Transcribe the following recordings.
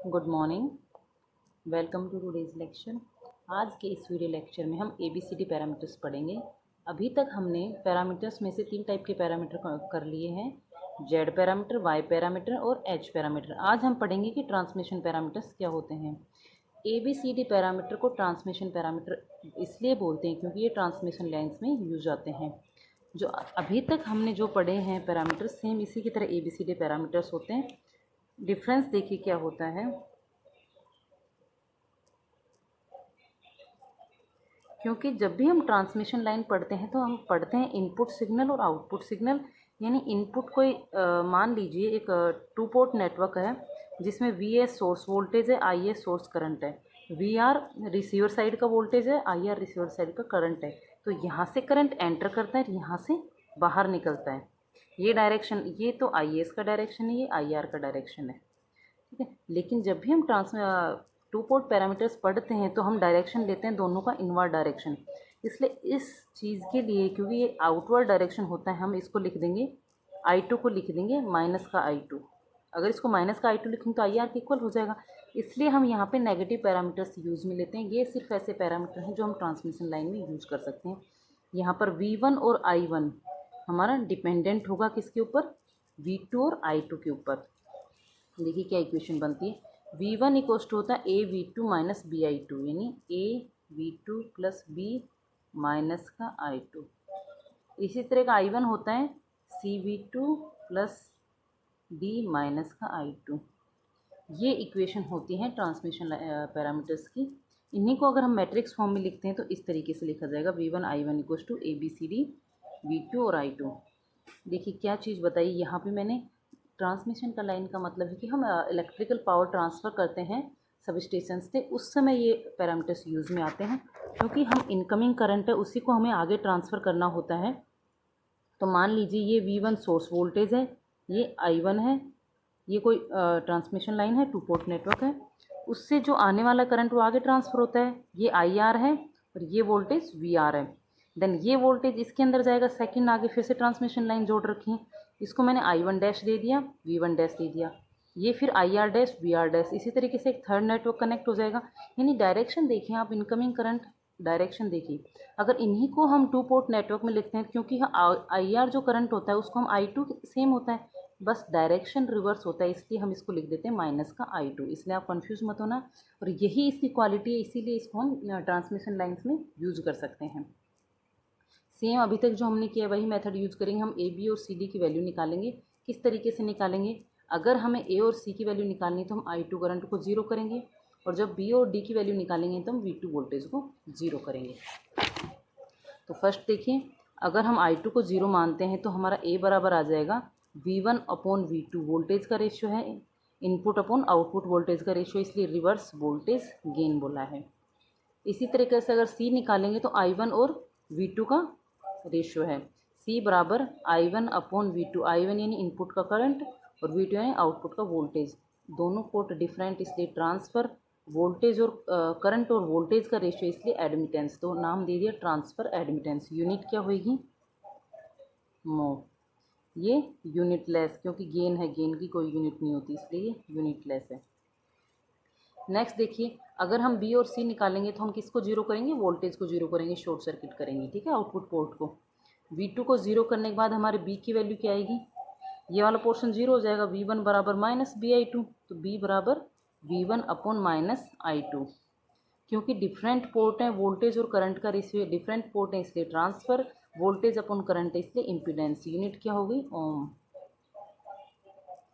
Good morning. Welcome to today's lecture. आज के इस वीडियो लेक्चर में हम ABCD पैरामीटर्स पढ़ेंगे। अभी तक हमने पैरामीटर्स में से 3 टाइप के पैरामीटर कर लिए हैं, Z पैरामीटर, Y पैरामीटर और H पैरामीटर। आज हम पढ़ेंगे कि ट्रांसमिशन पैरामीटर्स क्या होते हैं। ABCD पैरामीटर को ट्रांसमिशन पैरामीटर इसलिए बोलते हैं क्योंकि ये ट्रांसमिशन लाइन्स में यूज आते हैं। जो अभी तक हमने जो पढ़े हैं पैरामीटर्स, सेम इसी की तरह ABCD पैरामीटर्स होते हैं। डिफरेंस देखिए क्या होता है। क्योंकि जब भी हम ट्रांसमिशन लाइन पढ़ते हैं तो हम पढ़ते हैं इनपुट सिग्नल और आउटपुट सिग्नल। यानी इनपुट कोई मान लीजिए एक 2 पोर्ट नेटवर्क है जिसमें VS सोर्स वोल्टेज है, IS सोर्स करंट है, VR रिसीवर साइड का वोल्टेज है, IR रिसीवर साइड का करंट है। तो यहाँ से करंट एंटर करता है, यहाँ से बाहर निकलता है। ये डायरेक्शन, ये तो IS का डायरेक्शन है, ये IR का डायरेक्शन है, ठीक है। लेकिन जब भी हम 2 पोर्ट पैरामीटर्स पढ़ते हैं तो हम डायरेक्शन लेते हैं दोनों का इनवर्ड डायरेक्शन। इसलिए इस चीज़ के लिए, क्योंकि ये आउटवर्ड डायरेक्शन होता है, हम इसको लिख देंगे, I2 को लिख देंगे माइनस का I2। अगर इसको माइनस का I2 लिखेंगे तो IR के इक्वल हो जाएगा। इसलिए हम यहाँ पे नेगेटिव पैरामीटर्स यूज़ में लेते हैं। ये सिर्फ ऐसे पैरामीटर हैं जो हम ट्रांसमिशन लाइन में यूज कर सकते हैं। यहाँ पर V1 और I1 हमारा डिपेंडेंट होगा किसके ऊपर, V2 और I2 के ऊपर। देखिए क्या इक्वेशन बनती है, V1 इक्वल्स टू होता है AV2 माइनस BI2, यानी AV2 प्लस B माइनस का I2। इसी तरह का I1 होता है CV2 प्लस D माइनस का I2। ये इक्वेशन होती है ट्रांसमिशन पैरामीटर्स की। इन्हीं को अगर हम मैट्रिक्स फॉर्म में लिखते हैं तो इस तरीके से लिखा जाएगा, V1 I1 equals to ABCD V2 और I2। देखिए क्या चीज़ बताइए, यहाँ पे मैंने ट्रांसमिशन का लाइन का मतलब है कि हम इलेक्ट्रिकल पावर ट्रांसफ़र करते हैं सब स्टेशन से, उस समय ये पैरामीटर्स यूज़ में आते हैं। क्योंकि हम इनकमिंग करंट है उसी को हमें आगे ट्रांसफ़र करना होता है। तो मान लीजिए ये V1 सोर्स वोल्टेज है, ये I1 है, ये कोई ट्रांसमिशन लाइन है, 2 पोर्ट नेटवर्क है, उससे जो आने वाला करंट वो आगे ट्रांसफ़र होता है, ये IR है और ये वोल्टेज VR है। देन ये वोल्टेज इसके अंदर जाएगा, सेकंड आगे फिर से ट्रांसमिशन लाइन जोड़ रखी है, इसको मैंने I1 डैश दे दिया, V1 डैश दे दिया, ये फिर IR डैश VR डैश। इसी तरीके से एक थर्ड नेटवर्क कनेक्ट हो जाएगा। यानी डायरेक्शन देखिए आप, इनकमिंग करंट डायरेक्शन देखिए। अगर इन्हीं को हम 2 पोर्ट नेटवर्क में लिखते हैं, क्योंकि IR जो करंट होता है उसको हम I2 सेम होता है, बस डायरेक्शन रिवर्स होता है, इसलिए हम इसको लिख देते हैं माइनस का I2। इसलिए आप कंफ्यूज मत होना, और यही इसकी क्वालिटी है, इसीलिए इसको हम ट्रांसमिशन लाइन्स में यूज कर सकते हैं। सेम अभी तक जो हमने किया वही मेथड यूज करेंगे। हम AB और CD की वैल्यू निकालेंगे। किस तरीके से निकालेंगे, अगर हमें A और C की वैल्यू निकालनी है तो हम I2 करंट को 0 करेंगे, और जब B और D की वैल्यू निकालेंगे तो हम V2 वोल्टेज को 0 करेंगे। तो फर्स्ट देखिए, अगर हम I2 को 0 मानते हैं तो हमारा A बराबर आ जाएगा V1 अपॉन V2, वोल्टेज का रेशियो है, इनपुट अपॉन आउटपुट वोल्टेज का रेशियो, इसलिए रिवर्स वोल्टेज गेन बोला है। इसी तरीके से अगर C निकालेंगे तो I1 और V2 का रेशियो है, C बराबर I1 अपॉन V2, I1 यानी इनपुट का करंट और V2 यानी आउटपुट का वोल्टेज। दोनों पोर्ट डिफरेंट, इसलिए ट्रांसफ़र वोल्टेज और करंट और वोल्टेज का रेशियो, इसलिए एडमिटेंस, तो नाम दे दिया ट्रांसफ़र एडमिटेंस। यूनिट क्या होगी, मो। ये यूनिट लेस, क्योंकि गेन है, गेन की कोई यूनिट नहीं होती, इसलिए ये यूनिट लेस है। नेक्स्ट देखिए, अगर हम B और C निकालेंगे तो हम किसको 0 करेंगे, वोल्टेज को 0 करेंगे, शॉर्ट सर्किट करेंगे, ठीक है, आउटपुट पोर्ट को। V2 को 0 करने के बाद हमारे B की वैल्यू क्या आएगी, ये वाला पोर्शन 0 हो जाएगा, V1 बराबर माइनस BI2, तो B बराबर V1 अपॉन माइनस I2। क्योंकि डिफरेंट पोर्ट हैं, वोल्टेज और करंट का रेशियो डिफरेंट पोर्ट है, इसलिए ट्रांसफ़र वोल्टेज अपॉन करंट है, इसलिए इम्पीडेंस, यूनिट क्या हो गई, ओम।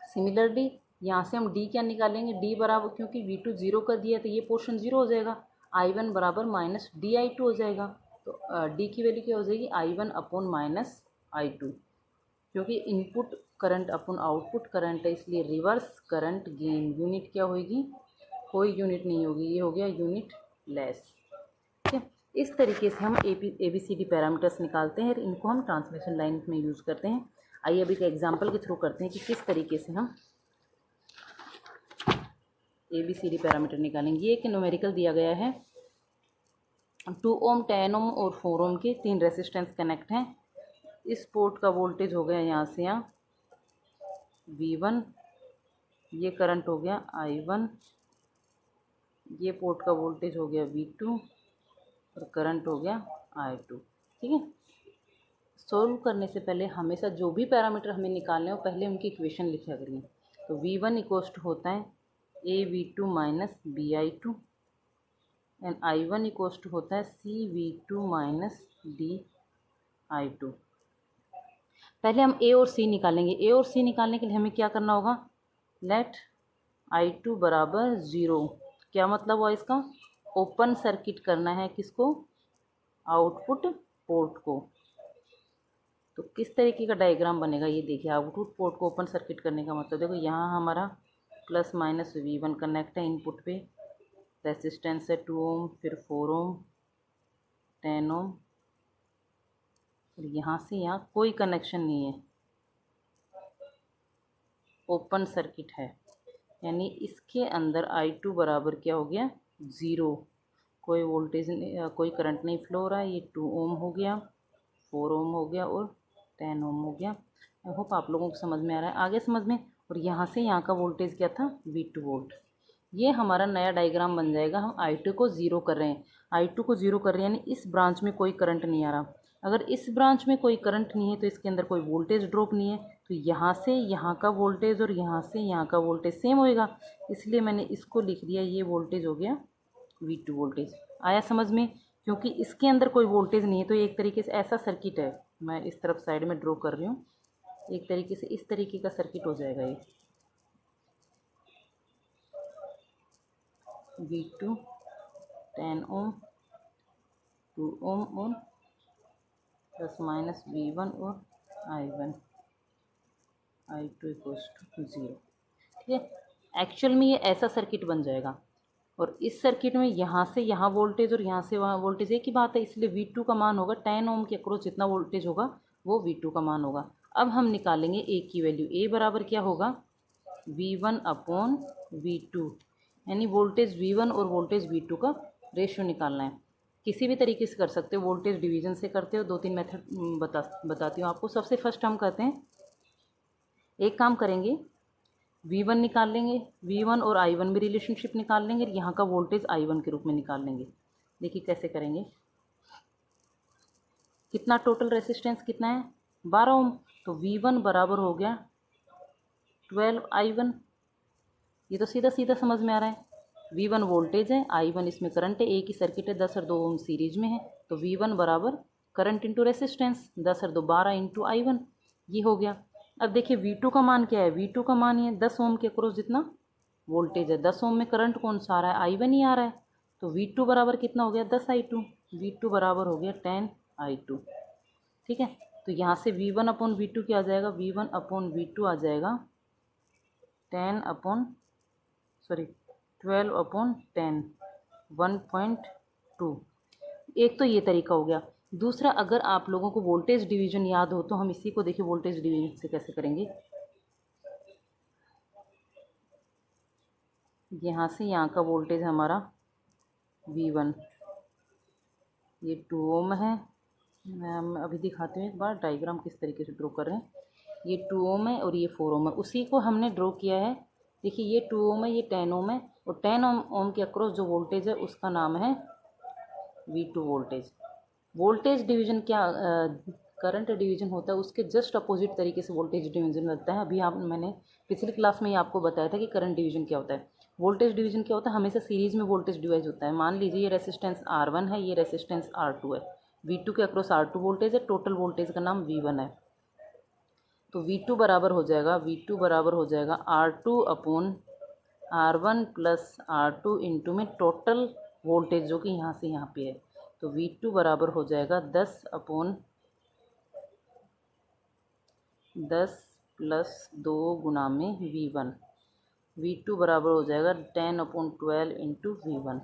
सिमिलरली यहाँ से हम D क्या निकालेंगे, D बराबर, क्योंकि V2 0 कर दिया तो ये पोर्शन 0 हो जाएगा, I1 बराबर माइनस DI2 हो जाएगा। तो D की वैल्यू क्या हो जाएगी, I1 अपॉन माइनस I2। क्योंकि input current upon output current है, इसलिए रिवर्स करंट गेन। यूनिट क्या होगी, कोई यूनिट नहीं होगी, ये हो गया यूनिट लेस, ठीक है। इस तरीके से हम ABCD पैरामीटर्स निकालते हैं और इनको हम ट्रांसमिशन लाइन में यूज़ करते हैं। आइए अभी एक एग्जाम्पल के थ्रू करते हैं कि किस तरीके से हम ABCD पैरामीटर निकालेंगे। ये एक न्यूमेरिकल दिया गया है, 2 ओम, 10 ओम और 4 ओम के 3 रेसिस्टेंस कनेक्ट हैं। इस पोर्ट का वोल्टेज हो गया यहाँ से यहाँ V1, ये करंट हो गया I1, ये पोर्ट का वोल्टेज हो गया V2 और करंट हो गया I2। ठीक है, सोल्व करने से पहले हमेशा जो भी पैरामीटर हमें निकालने हो पहले उनकी इक्वेशन लिखा करिए। तो V1 इक्वल्स टू होता है AV2 minus BI2 and I1 equals to होता है CV2 माइनस DI2। पहले हम A और C निकालेंगे। A और C निकालने के लिए हमें क्या करना होगा, लेट I2 बराबर 0। क्या मतलब हुआ इसका, ओपन सर्किट करना है किसको, आउटपुट पोर्ट को। तो किस तरीके का डायग्राम बनेगा ये देखिए, आउटपुट पोर्ट को ओपन सर्किट करने का मतलब देखो, यहाँ हमारा प्लस माइनस V1 कनेक्ट है इनपुट पे, रेसिस्टेंस है 2 ओम, फिर 4 ओम, 10 ओम, और यहाँ से यहाँ कोई कनेक्शन नहीं है, ओपन सर्किट है, यानी इसके अंदर I2 बराबर क्या हो गया, 0। कोई वोल्टेज कोई करंट नहीं फ्लो हो रहा है। ये 2 ओम हो गया, 4 ओम हो गया और 10 ओम हो गया। आई होप आप लोगों को समझ में आ रहा है, आगे समझ में। और यहाँ से यहाँ का वोल्टेज क्या था, V2 वोल्ट। ये हमारा नया डायग्राम बन जाएगा। हम I2 को 0 कर रहे हैं, I2 को 0 कर रहे हैं, यानी इस ब्रांच में कोई करंट नहीं आ रहा। अगर इस ब्रांच में कोई करंट नहीं है तो इसके अंदर कोई वोल्टेज ड्रॉप नहीं है, तो यहाँ से यहाँ का वोल्टेज और यहाँ से यहाँ का वोल्टेज सेम होएगा, इसलिए मैंने इसको लिख दिया, ये वोल्टेज हो गया V2 वोल्टेज। आया समझ में, क्योंकि इसके अंदर कोई वोल्टेज नहीं है। तो ये एक तरीके से ऐसा सर्किट है, मैं इस तरफ साइड में ड्रॉ कर रही हूँ, एक तरीके से इस तरीके का सर्किट हो जाएगा ये। V2 10 ओम, 2 ओम और प्लस माइनस V1 और I1, I2 इक्वल्स टू 0। ठीक है, एक्चुअल में ये ऐसा सर्किट बन जाएगा। और इस सर्किट में यहाँ से यहाँ वोल्टेज और यहाँ से वहाँ वोल्टेज एक ही बात है, इसलिए V2 का मान होगा 10 ओम के अक्रॉस जितना वोल्टेज होगा वो V2 का मान होगा। अब हम निकालेंगे A की वैल्यू। A बराबर क्या होगा, V1 अपॉन V2, यानी वोल्टेज V1 और वोल्टेज V2 का रेशियो निकालना है। किसी भी तरीके से कर सकते हो, वोल्टेज डिवीजन से करते हो, 2-3 मेथड बताती हूँ आपको। सबसे फर्स्ट हम कहते हैं, एक काम करेंगे, V1 निकाल लेंगे, V1 और I1 भी रिलेशनशिप निकाल लेंगे, यहाँ का वोल्टेज I1 के रूप में निकाल लेंगे। देखिए कैसे करेंगे, कितना टोटल रेसिस्टेंस कितना है, 12 ओम। तो V1 बराबर हो गया 12 I1। ये तो सीधा सीधा समझ में आ रहा है। V1 वोल्टेज है, I1 इसमें करंट है, एक ही सर्किट है, 10 और 2 ओम सीरीज में है। तो V1 बराबर करंट इंटू रेसिस्टेंस, 10 और 2 12 इंटू I1, ये हो गया। अब देखिए V2 का मान क्या है, V2 का मान ये 10 ओम के अक्रॉस जितना वोल्टेज है, 10 ओम में करंट कौन सा आ रहा है, I1 ही आ रहा है। तो V2 बराबर कितना हो गया, 10 I2। V2 बराबर हो गया 10 I2। ठीक है, तो यहाँ से V1 अपॉन V2 क्या आ जाएगा, V1 अपॉन V2 आ जाएगा 12 अपॉन 10, 1.2। एक तो ये तरीका हो गया। दूसरा, अगर आप लोगों को वोल्टेज डिवीजन याद हो तो हम इसी को देखिए वोल्टेज डिवीजन से कैसे करेंगे। यहाँ से यहाँ का वोल्टेज हमारा V1, ये 2 ओम है। मैं अभी दिखाती हूँ एक बार डायग्राम किस तरीके से ड्रॉ कर रहे हैं। ये 2 ओम है और ये 4 ओम है, उसी को हमने ड्रॉ किया है। देखिए ये 2 ओम है, ये 10 ओम है, और 10 ओम के अक्रॉस जो वोल्टेज है उसका नाम है V2 वोल्टेज। वोल्टेज डिवीजन क्या, करंट डिवीजन होता है, उसके जस्ट अपोजिट तरीके से वोल्टेज डिवीजन लगता है। अभी मैंने पिछली क्लास में ही आपको बताया था कि करंट डिवीजन क्या होता है। वोल्टेज डिवीजन क्या होता है, हमेशा सीरीज में वोल्टेज डिवाइड होता है। मान लीजिए ये रेसिस्टेंस R1 है, ये रेसिस्टेंस R2 है, V2 के अक्रॉस R2 वोल्टेज है, टोटल वोल्टेज का नाम V1 है। तो V2 बराबर हो जाएगा, V2 बराबर हो जाएगा R2 upon R1 plus R2 into में टोटल वोल्टेज जो कि यहाँ से यहाँ पे है। तो V2 बराबर हो जाएगा 10 अपॉन 10 प्लस 2 गुना में V1। V2 बराबर हो जाएगा 10 अपॉन 12 इंटू V1।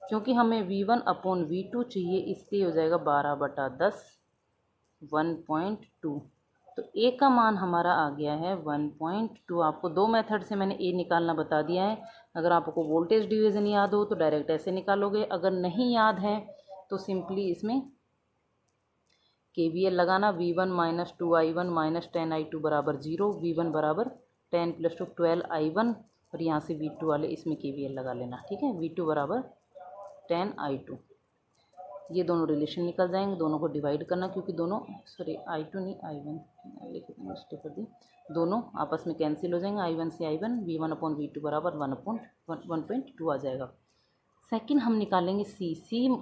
क्योंकि हमें V1 अपॉन V2 चाहिए, इसलिए हो जाएगा 12/10, 1.2। तो ए का मान हमारा आ गया है 1.2। आपको दो मेथड से मैंने ए निकालना बता दिया है। अगर आपको वोल्टेज डिवीज़न याद हो तो डायरेक्ट ऐसे निकालोगे, अगर नहीं याद है तो सिंपली इसमें KVL लगाना। V1 -2 I1 -10 I2 बराबर 0। V1 बराबर 10 + 2 12 I1 और यहाँ से V2 वाले इसमें KVL लगा लेना, ठीक है। V2 बराबर 10I2, ये दोनों रिलेशन निकल जाएंगे, दोनों को डिवाइड करना क्योंकि दोनों I2 नहीं I1 लिखे थे, मिस्टेक कर दी, दोनों आपस में कैंसिल हो जाएंगे। I1 से I1 V1/V2 बराबर 1/1.2 आ जाएगा। सेकंड हम निकालेंगे C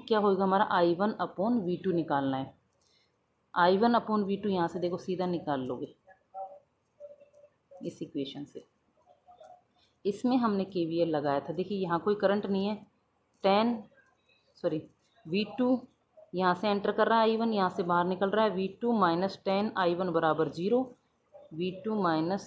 क्या होगा हमारा I1/V2 निकालना है। I1/V2 यहाँ से देखो सीधा निकाल लोगे इस इक्वेशन से। इसमें हमने KVL लगाया था, देखिए यहाँ कोई करंट नहीं है, V2 यहाँ से एंटर कर रहा है, I1 यहाँ से बाहर निकल रहा है, V2 माइनस 10I1 बराबर 0, V2 माइनस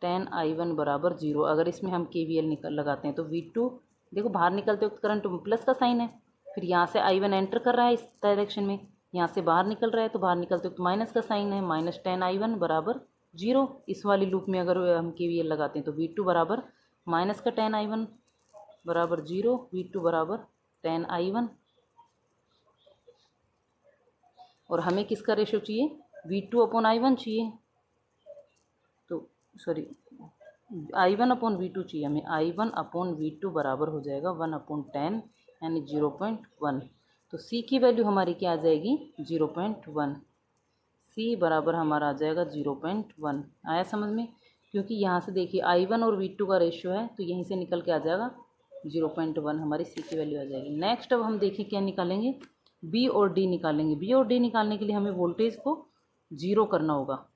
10I1 बराबर 0। अगर इसमें हम KVL लगाते हैं तो V2 देखो बाहर निकलते वक्त करंट प्लस का साइन है, फिर यहाँ से I1 एंटर कर रहा है इस डायरेक्शन में, यहाँ से बाहर निकल रहा है तो बाहर निकलते वक्त माइनस का साइन है, माइनस 10I1 बराबर 0। इस वाली लूप में अगर हम KVL लगाते हैं तो V2 बराबर माइनस का 10I1 बराबर 0, V2 बराबर 10I1। और हमें किसका रेशो चाहिए, V2/I1 चाहिए, तो I1/V2 चाहिए हमें। I1/V2 बराबर हो जाएगा 1/10 यानी 0.1। तो C की वैल्यू हमारी क्या आ जाएगी 0.1। C बराबर हमारा आ जाएगा 0.1। आया समझ में, क्योंकि यहाँ से देखिए I1 और V2 का रेशो है तो यहीं से निकल के आ जाएगा 0.1, हमारी C की वैल्यू आ जाएगी। नेक्स्ट अब हम देखिए क्या निकालेंगे, B और D निकालेंगे। B और D निकालने के लिए हमें वोल्टेज को 0 करना होगा।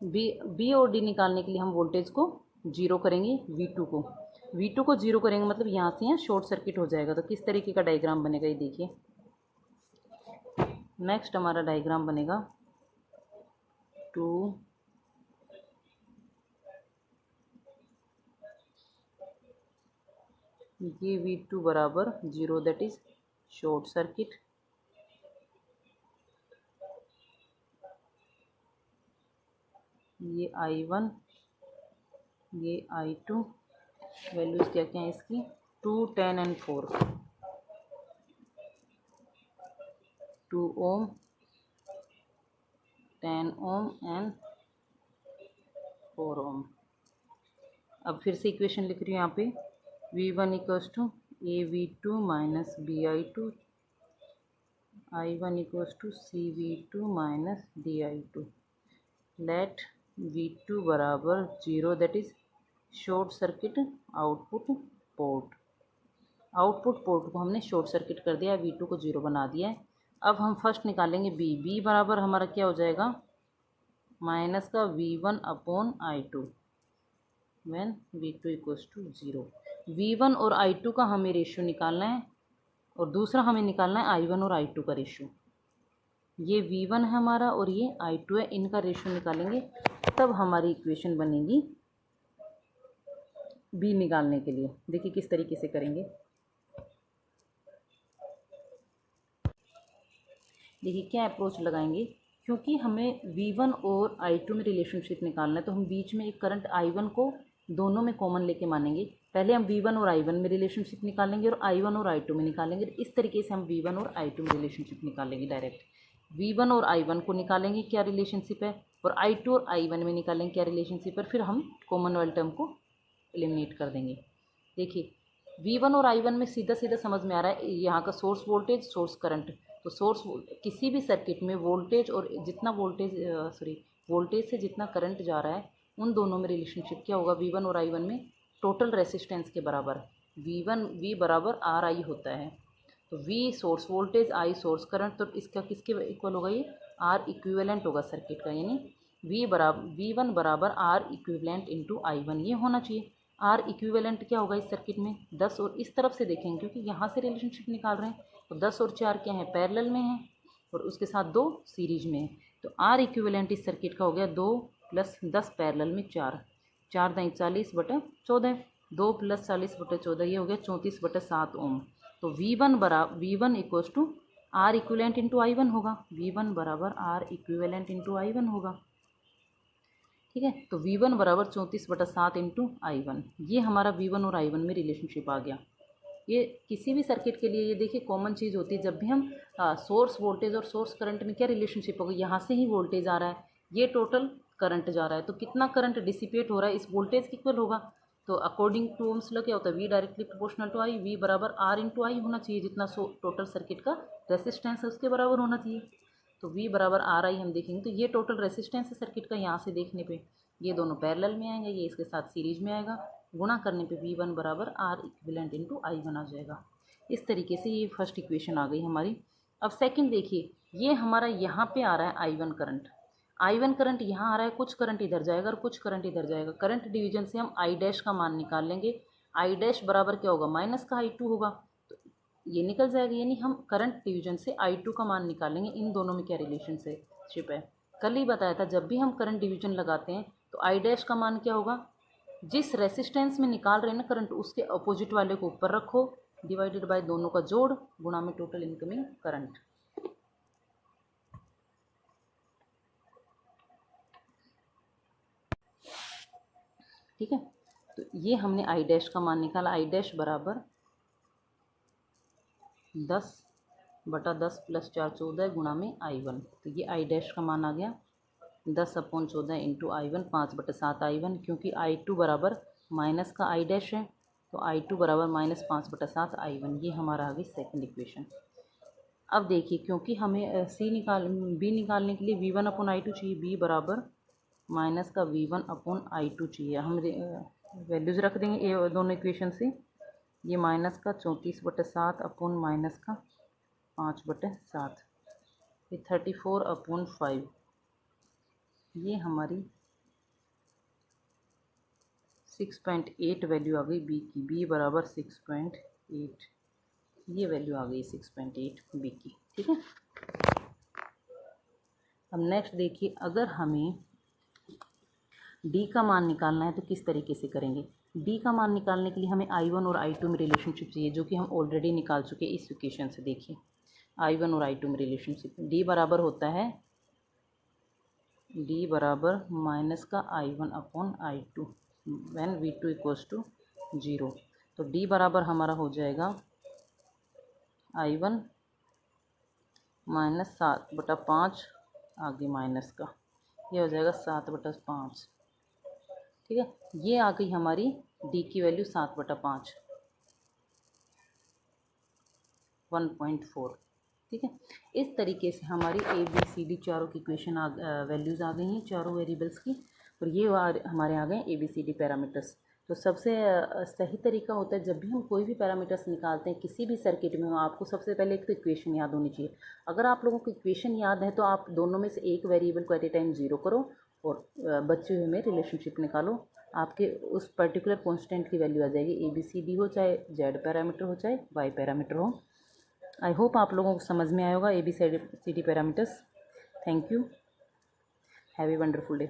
B और D निकालने के लिए हम वोल्टेज को 0 करेंगे, V2 को 0 करेंगे मतलब यहाँ से यहाँ शॉर्ट सर्किट हो जाएगा। तो किस तरीके का डायग्राम बनेगा ये देखिए। नेक्स्ट हमारा डायग्राम बनेगा 2 ये V2 बराबर 0 दैट इज शॉर्ट सर्किट, ये I1 ये I2, वैल्यूज़ क्या क्या हैं इसकी 2, 10 एंड 4, 2 ओम 10 ओम एंड 4 ओम। अब फिर से इक्वेशन लिख रही हूँ यहाँ पे, V1 equals to AV2 minus BI2, I1 equals to CV2 minus DI2, let V2 बराबर 0 that is short circuit output port. Output port को हमने शॉर्ट सर्किट कर दिया, V2 को 0 बना दिया है। अब हम फर्स्ट निकालेंगे B बराबर हमारा क्या हो जाएगा माइनस का V1/I2 when V2 equals to 0। V1 और I2 का हमें रेशियो निकालना है और दूसरा हमें निकालना है I1 और I2 का रेशियो। ये V1 है हमारा और ये I2 है, इनका रेशियो निकालेंगे तब हमारी इक्वेशन बनेगी B निकालने के लिए। देखिए किस तरीके से करेंगे, देखिए क्या अप्रोच लगाएंगे। क्योंकि हमें V1 और I2 में रिलेशनशिप निकालना है तो हम बीच में एक करंट I1 को दोनों में कॉमन लेके मानेंगे। पहले हम V1 और I1 में रिलेशनशिप निकालेंगे और I1 और I2 में निकालेंगे। इस तरीके से हम V1 और I2 में रिलेशनशिप निकालेंगे। डायरेक्ट V1 और I1 को निकालेंगे क्या रिलेशनशिप है और I2 और I1 में निकालेंगे क्या रिलेशनशिप है, फिर हम कॉमन वाले टर्म को एलिमिनेट कर देंगे। देखिए V1 और I1 में सीधा सीधा समझ में आ रहा है यहाँ का सोर्स वोल्टेज सोर्स करंट। तो किसी भी सर्किट में वोल्टेज और जितना वोल्टेज से जितना करंट जा रहा है उन दोनों में रिलेशनशिप क्या होगा V1 और I1 में टोटल रेसिस्टेंस के बराबर। V बराबर RI होता है। तो V source voltage, I source current, तो इसका किसके इक्वल होगा, ये R इक्विवेलेंट होगा सर्किट का, यानी V1 बराबर R इक्विवेलेंट इंटू I1 ये होना चाहिए। R इक्विवेलेंट क्या होगा इस सर्किट में 10, और इस तरफ से देखेंगे क्योंकि यहाँ से रिलेशनशिप निकाल रहे हैं तो 10 और 4 क्या है पैरेलल में है और उसके साथ 2 सीरीज में है। तो R इक्विवेलेंट इस सर्किट का हो गया 2 + 10 पैरेलल में 4, 4 × 40/14, 2 + 40/14 ये हो गया 34/7 ओम। तो V1 equals to R equivalent into I1 होगा। V1 बराबर R इक्विवेलेंट इंटू I1 होगा, ठीक है। तो V1 बराबर 34/7 इंटू I1, ये हमारा V1 और I1 में रिलेशनशिप आ गया। ये किसी भी सर्किट के लिए ये देखिए कॉमन चीज़ होती है, जब भी हम सोर्स वोल्टेज और सोर्स करंट में क्या रिलेशनशिप होगा, यहाँ से ही वोल्टेज आ रहा है, ये टोटल करंट जा रहा है, तो कितना करंट डिसिपेट हो रहा है इस वोल्टेज के इक्वल होगा। तो अकॉर्डिंग टू ओम्स लॉ क्या होता है, V directly proportional to I, V बराबर आर इंटू आई होना चाहिए, जितना टोटल सर्किट का रेसिस्टेंस है उसके बराबर होना चाहिए। तो वी बराबर आर आई हम देखेंगे, तो ये टोटल रेसिस्टेंस है सर्किट का। यहाँ से देखने पे ये दोनों पैरेलल में आएंगे, ये इसके साथ सीरीज में आएगा, गुणा करने पे वी वन बराबर R equivalent into I one आ जाएगा। इस तरीके से ये फर्स्ट इक्वेशन आ गई हमारी। अब सेकंड देखिए, ये हमारा यहाँ पे आ रहा है I one current, I one current यहाँ आ रहा है, कुछ करंट इधर जाएगा और कुछ करंट इधर जाएगा। करंट डिवीजन से हम आई डैश का मान निकाल लेंगे, आई डैश बराबर क्या होगा, माइनस का आई टू होगा, तो ये निकल जाएगा। यानी हम करंट डिवीजन से आई टू का मान निकालेंगे। इन दोनों में क्या रिलेशनशिप है, कल ही बताया था, जब भी हम करंट डिवीजन लगाते हैं तो आई डैश का मान क्या होगा, जिस रेसिस्टेंस में निकाल रहे हैं ना करंट, उसके अपोजिट वाले को ऊपर रखो, डिवाइडेड बाय दोनों का जोड़, गुणा में टोटल इनकमिंग करंट। ठीक है, तो ये हमने आई डैश का मान निकाला, आई डैश बराबर 10/10 + 4 14 गुणा में आई वन। तो ये आई डैश का मान आ गया 10/14 into I one, 5/7 I one, क्योंकि आई टू बराबर माइनस का आई डैश है, तो आई टू बराबर -5/7 आई वन। ये हमारा आ गई सेकेंड इक्वेशन। अब देखिए, क्योंकि हमें बी निकालने के लिए V one upon I two चाहिए, बी बराबर माइनस का V one upon I two चाहिए। हम वैल्यूज़ रख देंगे ये दोनों इक्वेशन से। ये माइनस का 34/7 अपॉन माइनस का 5/7, ये 34/5। ये हमारी 6.8 वैल्यू आ गई बी की, बी बराबर 6.8, ये वैल्यू आ गई 6.8 बी की। ठीक है, अब नेक्स्ट देखिए, अगर हमें डी का मान निकालना है तो किस तरीके से करेंगे। डी का मान निकालने के लिए हमें आई वन और आई टू में रिलेशनशिप चाहिए, जो कि हम ऑलरेडी निकाल चुके हैं इस इक्वेशन से। देखिए, आई वन और आई टू में रिलेशनशिप, डी बराबर होता है, डी बराबर माइनस का I one upon I two when V two equals to 0। तो डी बराबर हमारा हो जाएगा आई वन -7/5, आगे माइनस का, ये हो जाएगा 7/5। ठीक है, ये आ गई हमारी डी की वैल्यू 7/5, 1.4। ठीक है, इस तरीके से हमारी ए बी सी डी चारों की इक्वेशन वैल्यूज़ आ गई हैं, चारों वेरिएबल्स की, और ये हमारे आ गए A B C D parameters. तो सबसे सही तरीका होता है, जब भी हम कोई भी पैरामीटर्स निकालते हैं किसी भी सर्किट में, आपको सबसे पहले एक तो इक्वेशन याद होनी चाहिए। अगर आप लोगों को इक्वेशन याद है तो आप दोनों में से एक वेरिएबल को एट ए टाइम 0 करो और बचे हुए में रिलेशनशिप निकालो, आपके उस पर्टिकुलर कॉन्स्टेंट की वैल्यू आ जाएगी। ए बी सी डी हो, चाहे जेड पैरामीटर हो, चाहे वाई पैरामीटर हो। आई होप आप लोगों को समझ में आया होगा A B C D parameters. Thank you, have a wonderful day.